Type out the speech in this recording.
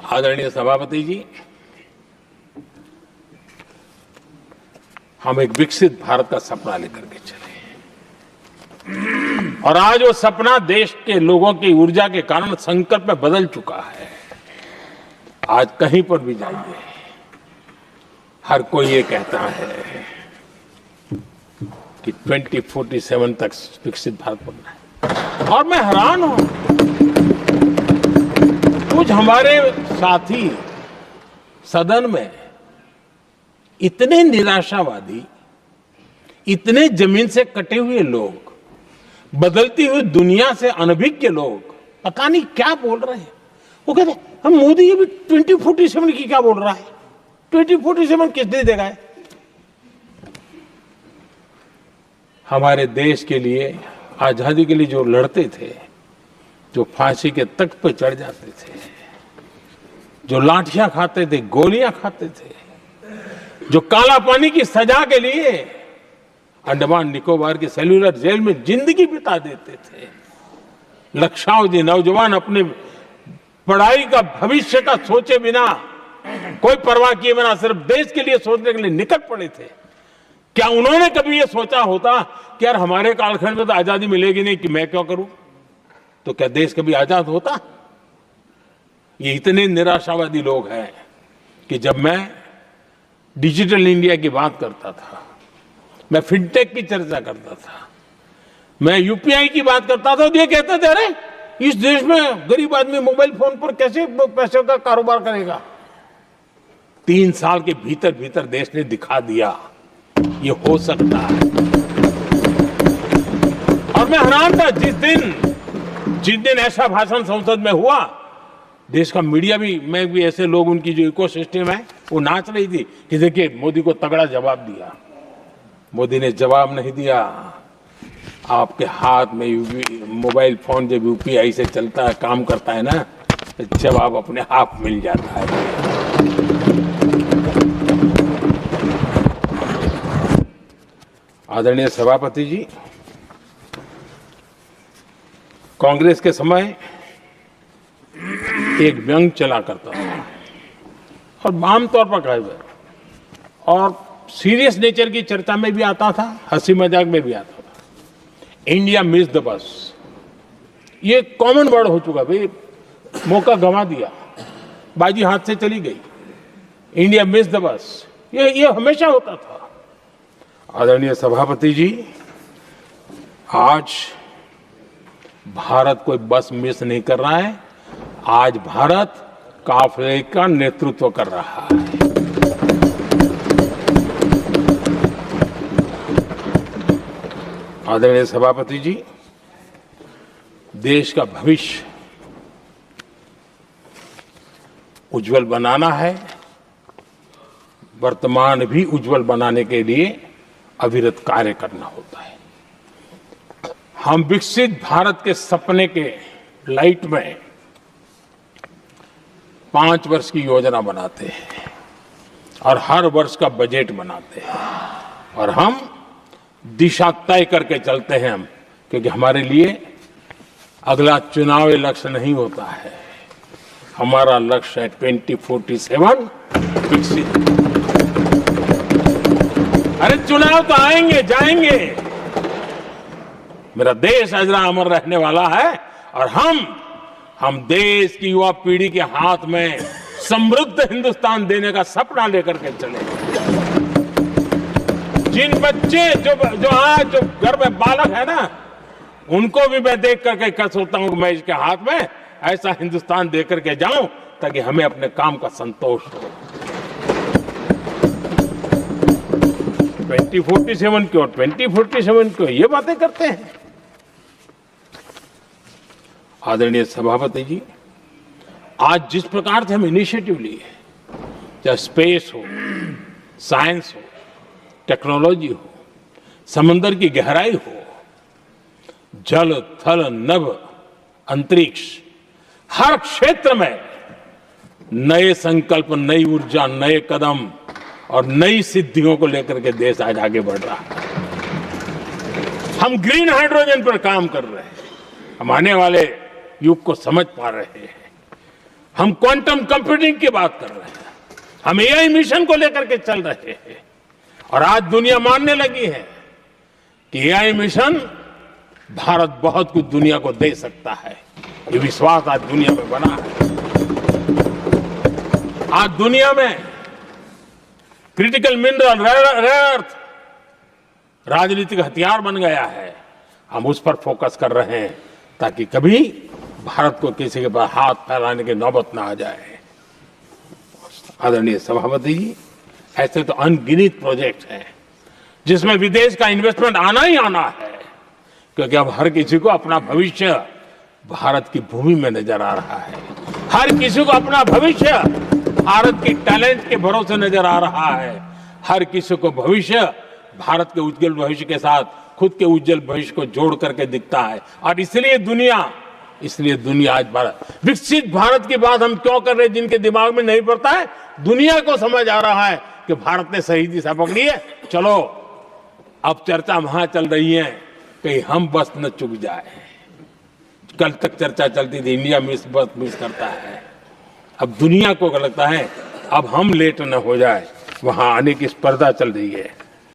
आदरणीय सभापति जी, हम एक विकसित भारत का सपना लेकर के चले और आज वो सपना देश के लोगों की ऊर्जा के कारण संकल्प में बदल चुका है। आज कहीं पर भी जाइए, हर कोई ये कहता है कि 2047 तक विकसित भारत बनना है और मैं हैरान हूं, कुछ हमारे साथी सदन में इतने निराशावादी, इतने जमीन से कटे हुए लोग, बदलती हुई दुनिया से अनभिज्ञ लोग पता नहीं क्या बोल रहे हैं। वो कहते हैं हम मोदी ये भी 2047 की क्या बोल रहा है, 2047 किसने देगा है? हमारे देश के लिए, आजादी के लिए जो लड़ते थे, जो फांसी के तख्त पर चढ़ जाते थे, जो लाठियां खाते थे, गोलियां खाते थे, जो काला पानी की सजा के लिए अंडमान निकोबार की सेल्यूलर जेल में जिंदगी बिता देते थे, लक्षावधि नौजवान अपने पढ़ाई का, भविष्य का सोचे बिना, कोई परवाह किए बिना सिर्फ देश के लिए सोचने के लिए निकल पड़े थे। क्या उन्होंने कभी ये सोचा होता कि यार हमारे कालखंड में तो आजादी मिलेगी नहीं, कि मैं क्यों करूं? तो क्या देश कभी आजाद होता? ये इतने निराशावादी लोग हैं कि जब मैं डिजिटल इंडिया की बात करता था, मैं फिनटेक की चर्चा करता था, मैं यूपीआई की बात करता था, तो ये कहते थे अरे इस देश में गरीब आदमी मोबाइल फोन पर कैसे पैसे का कारोबार करेगा? 3 साल के भीतर भीतर देश ने दिखा दिया ये हो सकता है। और मैं हैरान था जिस दिन ऐसा भाषण संसद में हुआ, देश का मीडिया भी, मैं भी, ऐसे लोग, उनकी जो इकोसिस्टम है वो नाच रही थी कि देखिए मोदी को तगड़ा जवाब दिया। मोदी ने जवाब नहीं दिया। आपके हाथ में मोबाइल फोन जब यूपीआई से चलता है, काम करता है ना, तो जवाब अपने आप मिल जाता है। आदरणीय सभापति जी, कांग्रेस के समय एक व्यंग चला करता था और आमतौर पर कहा गया और सीरियस नेचर की चर्चा में भी आता था, हंसी मजाक में भी आता था। इंडिया मिस द बस, ये कॉमन वर्ड हो चुका भाई, मौका गंवा दिया, बाजी हाथ से चली गई। इंडिया मिस द बस, ये हमेशा होता था। आदरणीय सभापति जी, आज भारत कोई बस मिस नहीं कर रहा है, आज भारत काफिले का नेतृत्व कर रहा है। आदरणीय सभापति जी, देश का भविष्य उज्जवल बनाना है, वर्तमान भी उज्जवल बनाने के लिए अविरत कार्य करना होता है। हम विकसित भारत के सपने के लाइट में 5 वर्ष की योजना बनाते हैं और हर वर्ष का बजट बनाते हैं और हम दिशा तय करके चलते हैं हम, क्योंकि हमारे लिए अगला चुनावी लक्ष्य नहीं होता है, हमारा लक्ष्य है 2047 विकसित। अरे चुनाव तो आएंगे जाएंगे, मेरा देश अजरा अमर रहने वाला है और हम देश की युवा पीढ़ी के हाथ में समृद्ध हिंदुस्तान देने का सपना लेकर के चले। जिन बच्चे जो आज जो घर में बालक है ना, उनको भी मैं देख करके सोचता हूं कि मैं इसके हाथ में ऐसा हिंदुस्तान दे करके जाऊं ताकि हमें अपने काम का संतोष हो। 2047 क्यों, 2047 क्यों, ये बातें करते हैं। आदरणीय सभापति जी, आज जिस प्रकार से हम इनिशिएटिव लिए, चाहे स्पेस हो, साइंस हो, टेक्नोलॉजी हो, समंदर की गहराई हो, जल थल नभ अंतरिक्ष, हर क्षेत्र में नए संकल्प, नई ऊर्जा, नए कदम और नई सिद्धियों को लेकर के देश आज आगे बढ़ रहा है। हम ग्रीन हाइड्रोजन पर काम कर रहे हैं, हम आने वाले युग को समझ पा रहे हैं। हम क्वांटम कंप्यूटिंग की बात कर रहे हैं, हम एआई मिशन को लेकर के चल रहे हैं। और आज दुनिया मानने लगी है कि एआई मिशन भारत बहुत कुछ दुनिया को दे सकता है। ये विश्वास आज दुनिया में बना है। आज दुनिया में क्रिटिकल मिनरल, रेयर अर्थ राजनीतिक हथियार बन गया है। हम उस पर फोकस कर रहे हैं ताकि कभी भारत को किसी के पास हाथ फैलाने की नौबत ना आ जाए। आदरणीय सभापति जी, ऐसे तो अनगिनत प्रोजेक्ट हैं जिसमें विदेश का इन्वेस्टमेंट आना ही आना है, क्योंकि अब हर किसी को अपना भविष्य भारत की भूमि में नजर आ रहा है। हर किसी को अपना भविष्य भारत की टैलेंट के भरोसे नजर आ रहा है। हर किसी को भविष्य भारत के उज्जवल भविष्य के साथ खुद के उज्जवल भविष्य को जोड़ करके दिखता है। और इसलिए दुनिया आज भारत, विकसित भारत की बात हम क्यों कर रहे हैं, जिनके दिमाग में नहीं पड़ता है, दुनिया को समझ आ रहा है कि भारत ने सही दिशा पकड़ी है। चलो अब चर्चा वहां चल रही है कहीं हम बस न चुक जाए। कल तक चर्चा चलती थी इंडिया बस मिस करता है। अब दुनिया को लगता है अब हम लेट न हो जाए, वहां आने की स्पर्धा चल रही है।